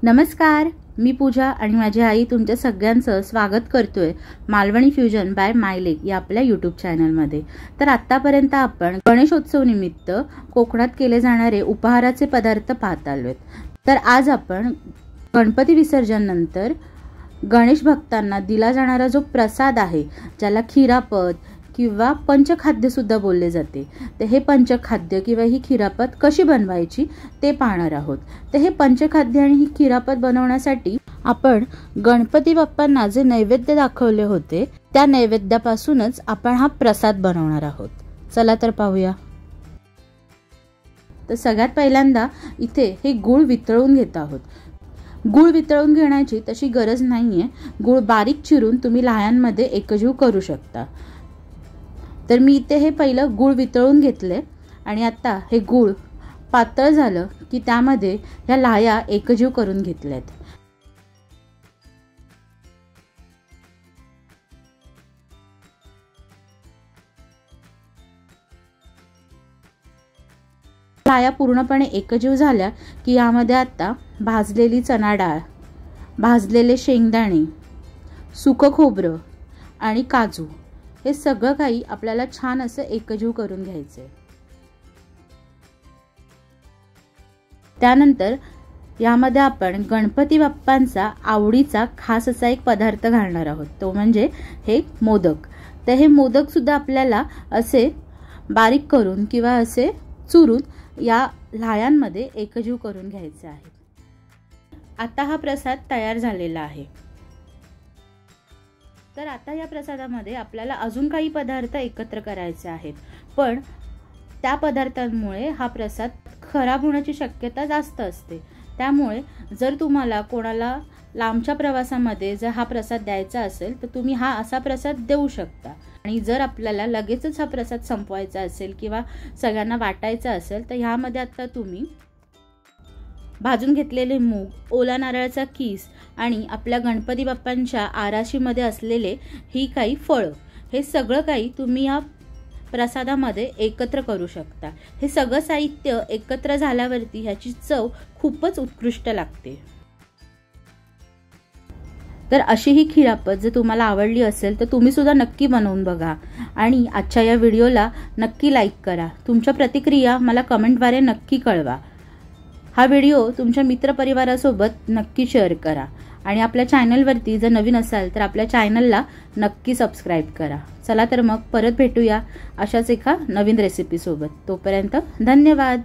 नमस्कार, मी पूजा आणि माझी आई तुमच्या सगळ्यांचं स्वागत करतोय मालवणी फ्युजन बाय मायलेक या आपल्या यूट्यूब चॅनलमध्ये। तर आतापर्यंत आपण गणेशोत्सव निमित्त कोकणात केले जाणारे उपहाराचे पदार्थ पाहत आलोय। तर आज आपण गणपती विसर्जन नंतर गणेश भक्तांना दिला जाणारा जो प्रसाद आहे, ज्याला खिरापत किंवा पंचखाद्य सुद्धा बोलले जाते, तर हे पंचखाद्य किंवा ही खिरापत कशी बनवायची ते पाहणार आहोत। तर हे पंचखाद्य आणि ही खिरापत बनवण्यासाठी आपण गणपती बाप्पांना जे नैवेद्य दाखवले होते त्या नैवेद्यापासूनच आपण हा प्रसाद बनवणार आहोत। चला तर पाहूया। तर सगळ्यात पहिल्यांदा इथे हे गूळ वितळून घेत आहोत। गूळ वितळून घेण्याची तशी गरज नाहीये, गूळ बारीक चिरून तुम्ही लहायांमध्ये एकजीव करू शकता। तर मी इथे हे पहिलं गूळ वितळून घेतले आणि आता हे गूळ पातळ झालं की त्यामध्ये ह्या लाह्या एकजीव करून घेतल्यात। लाह्या पूर्णपणे एकजीव झाल्या की यामध्ये आता भाजलेली चणा डाळ, भाजलेले शेंगदाणे, सुकं खोबरं आणि काजू हे सगळं काही आपल्याला छान असं एकजीव करून घ्यायचे। त्यानंतर यामध्ये आपण गणपती बाप्पांचा आवडीचा खास असा एक पदार्थ घालणार आहोत, तो म्हणजे हे मोदक। तर हे मोदक सुद्धा आपल्याला असे बारीक करून किंवा असे चुरून या लाह्यांमध्ये एकजीव करून घ्यायचे आहे। आता हा प्रसाद तयार झालेला आहे। तर आता या प्रसादामध्ये आपल्याला अजून काही पदार्थ एकत्र करायचे आहेत, पण त्या पदार्थांमुळे हा प्रसाद खराब होण्याची शक्यता जास्त असते। त्यामुळे जर तुम्हाला कोणाला लांबच्या प्रवासामध्ये जर हा प्रसाद द्यायचा असेल तर तुम्ही हा असा प्रसाद देऊ शकता। आणि जर आपल्याला लगेचच हा प्रसाद संपवायचा असेल किंवा सगळ्यांना वाटायचा असेल तर ह्यामध्ये आता तुम्ही भाजून घेतलेले मूग, ओला नारळाचा किस आणि आपल्या गणपती बाप्पांच्या आराशीमध्ये असलेले ही काही फळं, हे सगळं काही तुम्ही या प्रसादामध्ये एकत्र करू शकता। हे सगळं साहित्य एकत्र झाल्यावरती ह्याची चव खूपच उत्कृष्ट लागते। तर अशी ही खिरापत जर तुम्हाला आवडली असेल तर तुम्ही सुद्धा नक्की बनवून बघा आणि आजच्या या व्हिडिओला नक्की लाईक करा। तुमच्या प्रतिक्रिया मला कमेंटद्वारे नक्की कळवा। हा व्हिडिओ तुमच्या मित्रपरिवारासोबत नक्की शेअर करा आणि आपल्या चॅनलवरती जर नवीन असाल तर आपल्या चॅनलला नक्की सबस्क्राईब करा। चला तर मग परत भेटूया अशाच एका नवीन रेसिपीसोबत। तोपर्यंत धन्यवाद।